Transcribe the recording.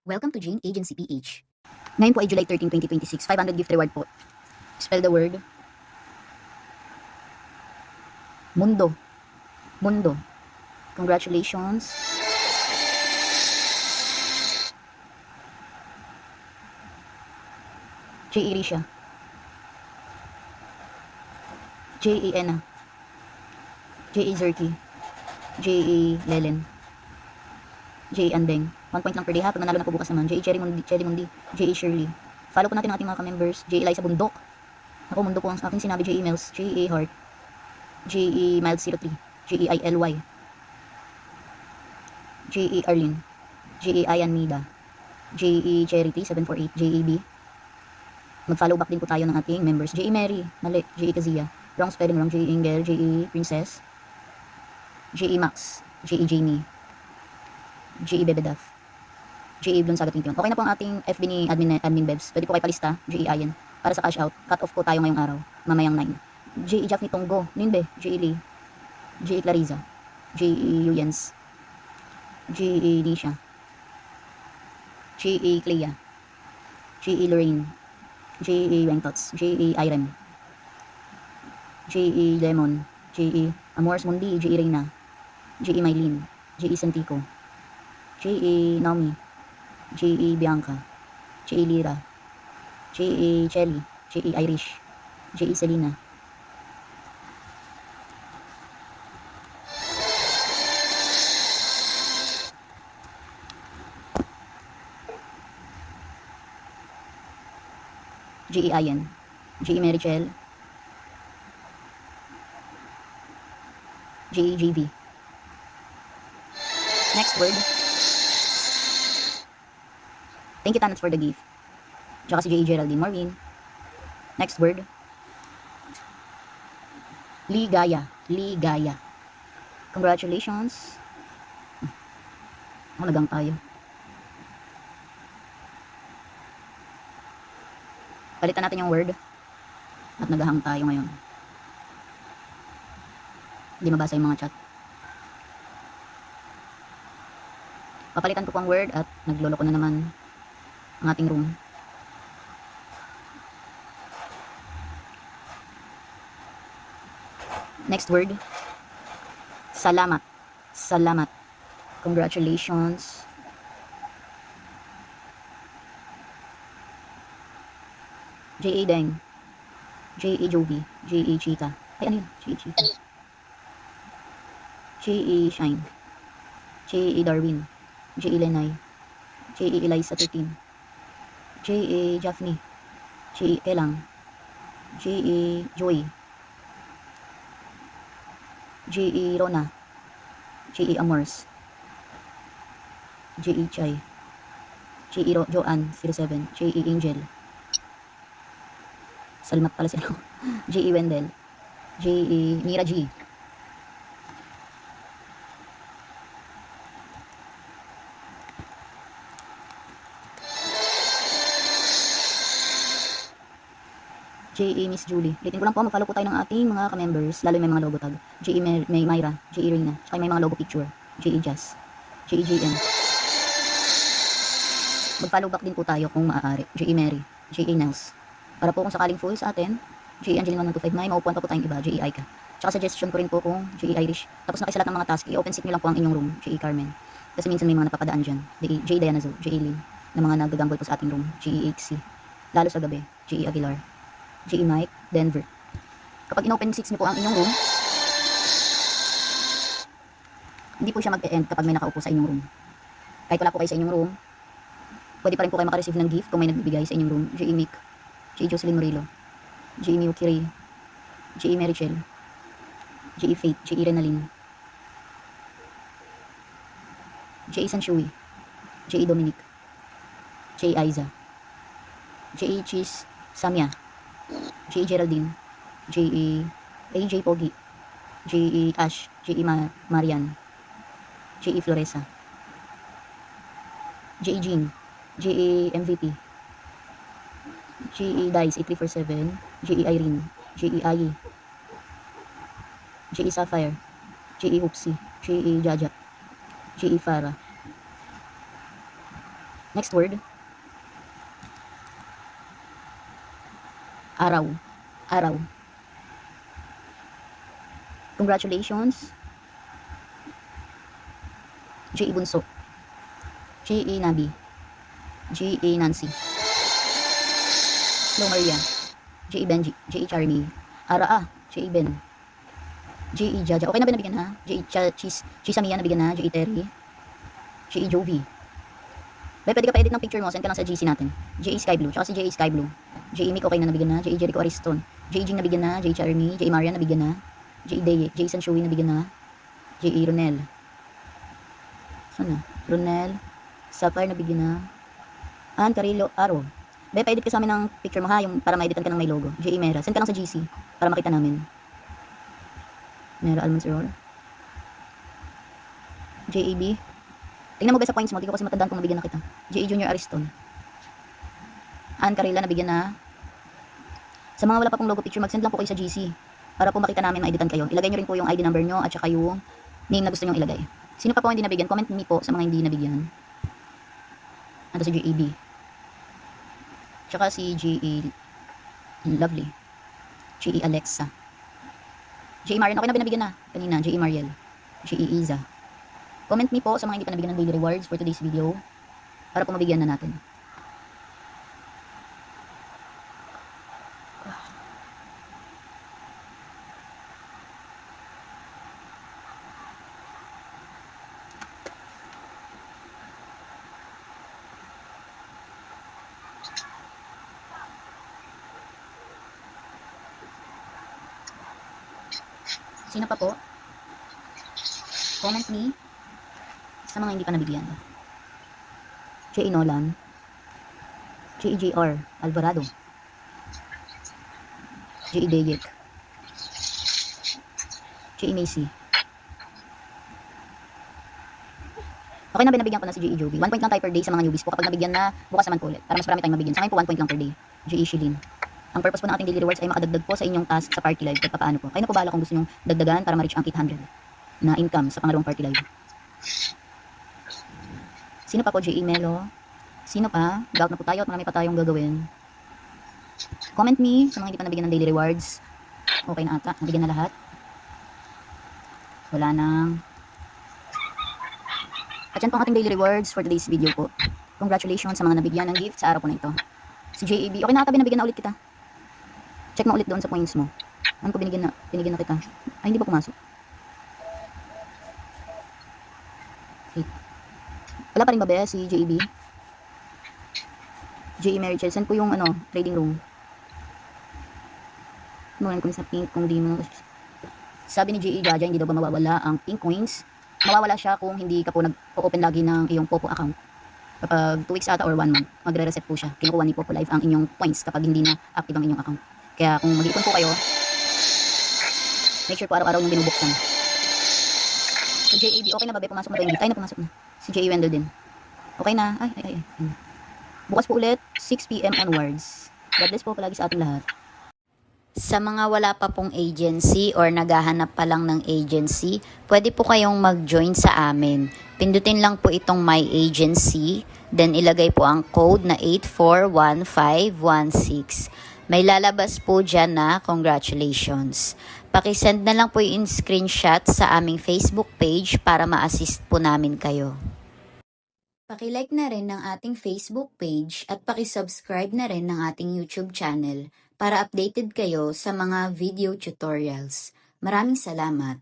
Welcome to Jane Agency PH. Ngayon po ay July 13, 2026. 500 gift reward po. Spell the word. Mundo. Mundo. Congratulations. J.E. Risha. J.E. Ena. J.E. Zerky. J.E. Lelen. J.E. Andeng. 1 point lang per day ha. Pag nanalo na po bukas naman. J.E. Cherry Mundi. J.E. Shirley. Follow po natin ang ating mga ka-members. J.E. Liza Bundok. Ako, mundo po ang aking sinabi. J.E. Mills. J.E. Hart. J.E. Mild03. J.E. ILY. J.E. Arlene. J.E. Ayan Mida. J.E. Charity 748. J.E.B. Mag-follow back din po tayo ng ating members. J.E. Mary. Mali. J.E. Kazia. Wrong spelling wrong. J.E. Ingel. J.E. Princess. J.E. Max. J.E. Jamie. J.E. Bebedaf. J.E. Blonsaga 21. Okay na po ang ating FB ni Admin Bebs. Pwede po kayo palista. J.E. Ayen. Para sa cash out. Cut off po tayo ngayong araw. Mamayang 9. J.E. Jaffney Tonggo. Ninbe. J.E. Lee. J.E. Clariza. J.E. Yuyens. J.E. Nisha. J.E. Clea. J.E. Lorraine. J.E. Wengtots. J.E. Irem. J.E. Lemon. J.E. Amores Mundi. J.E. Reina. J.E. Mylene. J.E. Santico. J.E. Naomi. J.E. Bianca. J.E. Lira. J.E. Chelly. J.E. Irish. J.E. Selena. J.E. Ayen. J.E. Merichel. J.E. JV. Next word. Thank you, Tanats, for the gift. Tsaka si J.E. Geraldine Maureen. Next word. Ligaya. Ligaya. Congratulations. Ako nagang tayo. Palitan natin yung word. At nagahang tayo ngayon. Hindi mabasa yung mga chat. Papalitan ko po ang word at nagloloko na naman ang ating room. Next word. Salamat. Salamat. Congratulations. J.A. Deng. J.A. Jovi. J.A. Chika. Ay, ano yun? J.A. Chika. J.A. Shine. J.A. Darwin. J.A. Lenay. J.A. Eliza 13. J.A. Jaffney. J.A. Kelang. J.A. Joy. J.A. Rona. J.A. Amors. J.A. Chai. J.A. Joanne 07. J.A. Angel. Salmat pala siya. J.E. Wendell. J.E. Mira G. J.E. Miss Julie. Ulitin ko lang po, mag-follow po tayo ng ating mga ka-members, lalo may mga logo tag. J.E. May Myra. J.E. Reina. Tsaka may mga logo picture. J.E. Jazz. J.E. JM. Mag-follow back din po tayo kung maaari. J.E. Mary. J.E. Nels. Para po kung sakaling full sa atin, J.E. Angeline 1259, may maupuan pa po tayong iba. J.E. Aika. Tsaka suggestion ko rin po kung J.E. Irish. Tapos na kayo sa lahat ng mga task, i-open seat nyo lang po ang inyong room. J.E. Carmen. Kasi minsan may mga napapadaan dyan. J.E. Diana Zo. J.E. Lynn. Na mga nagagambol po sa ating room. J.E. HC. Lalo sa gabi. J.E. Aguilar. J.E. Mike, Denver. Kapag in-open seats niyo po ang inyong room, hindi po siya mag-e-end kapag may nakaupo sa inyong room. Kahit wala po kayo sa inyong room, pwede pa rin po kayo makareceive ng gift kung may nagbibigay sa inyong room. J.E. Mick, J.E. Jocelyn Murillo, J.E. Miyuki Ray, J.E. Merichel, J.E. Faith, J.E. Renalyn, J.E. Sanshui, J.E. Dominic, J.E. Aiza, J.E. Cheese Samia, J.E. Geraldine, J.E. A.J. Pogi, J.E. Ash, J.E. Marian, J.E. Floresa, J.E. Jean, J.E. MVP, J.E. Dice 8347, J.E. Irene, J.E. Ayi, J.E. Sapphire, J.E. Hoopsy, J.E. Jaja, J.E. Farah, Next word. Araw. Araw. Congratulations. J.E. Bunso. J.E. Nabi. J.E. Nancy. Flo Maria. J.E. Benji. J.E. Charmy. Ara J.E. Ben. J.E. Jaja. Okay na ba nabigyan ha? J.E. Chisa Mia nabigyan na. J.E. Terry. J.E. Jovi. Bay, pwede ka pa edit ng picture mo. Send ka lang sa GC natin. J.E. Sky Blue. Tsaka si J.E. Sky Blue. J.E. Mick okay na nabigyan na. J.E. Jericho Ariston. J.E. Jing nabigyan na. J.E. Charmy. J.E. Maria nabigyan na. J.E. Deye. Jason Shui nabigyan na. J.E. Ronel. Saan na? Ronel. Sapphire nabigyan na. Ann Carilo Aro. Bay, pa-edit ka sa amin ng picture mo ha. Yung para ma-editan ka ng may logo. J.E. Mera. Send ka lang sa GC. Para makita namin. Mera Almanzor. J.E.B. Tingnan mo guys sa points mo. Di ko kasi matandaan kung nabigyan na kita. J.E. Junior Ariston. Ann Carilla nabigyan na. Sa mga wala pa pong logo picture, mag-send lang po kayo sa GC. Para po makita namin ma-editan kayo. Ilagay nyo rin po yung ID number nyo at saka yung name na gusto nyo ilagay. Sino pa po hindi nabigyan? Comment me po sa mga hindi nabigyan. Ito si J.E.B. Tsaka si J.E. Lovely. J.E. Alexa. J.E. Marian. Okay na binabigyan na. Kanina. J.E. Mariel. J.E. Iza. Comment me po sa mga hindi pa nabigyan ng daily rewards for today's video. Para po mabigyan na natin. Sino pa po? Comment me sa mga hindi pa nabigyan. J.E. Nolan. J.E. J.R. Alvarado. J.E. Dayek. J.E. Macy. Okay na binabigyan ko na si J.E. Jovi. 1 point lang tayo per day sa mga newbies po. Kapag nabigyan na, bukas naman po ulit. Para mas marami tayong mabigyan. Sa ngayon po 1 point lang per day. J.E. Shilin. Ang purpose po ng ating daily rewards ay makadagdag po sa inyong task sa party live. Kahit paano po. Kayo na po bahala kung gusto nyong dagdagan para ma-reach ang 800 na income sa pangalawang party live. Sino pa po? J.E. Melo. Sino pa? Gout na po tayo at marami pa tayong gagawin. Comment me sa mga hindi pa nabigyan ng daily rewards. Okay na ata. Nabigyan na lahat. Wala nang. At yan po ang ating daily rewards for today's video po. Congratulations sa mga nabigyan ng gift sa araw po na ito. Si J.E.B. Okay na ata, binabigyan na ulit kita. Check mo ulit doon sa points mo. Ano ko binigyan na kita. Ay, hindi pa pumasok. Wait. Wala pa rin ba si J.E.B.? J.E. Mary Chel, send ko yung trading room. Tumalan ko sa pink kung di mo. Sabi ni J.E. Jaja, hindi daw ba mawawala ang pink coins? Mawawala siya kung hindi ka po nag-open lagi ng iyong Popo account. Kapag 2 weeks ata or 1 month, magre-reset po siya. Kinukuha ni Popo Live ang inyong points kapag hindi na active ang inyong account. Kaya kung mag-ipon po kayo, make sure po araw-araw yung binubuksan. So J.A.B. okay na ba? Pumasok na ba yung gift? Ay, na pumasok na. Si J.E. Wendell din. Okay na. Ay. Bukas po ulit, 6 p.m. onwards. God bless po palagi sa ating lahat. Sa mga wala pa pong agency or naghahanap pa lang ng agency, pwede po kayong mag-join sa amin. Pindutin lang po itong My Agency, then ilagay po ang code na 841516. May lalabas po dyan na congratulations. Pakisend na lang po yung screenshot sa aming Facebook page para ma-assist po namin kayo. Pakilike na rin ng ating Facebook page at pakisubscribe na rin ng ating YouTube channel para updated kayo sa mga video tutorials. Maraming salamat!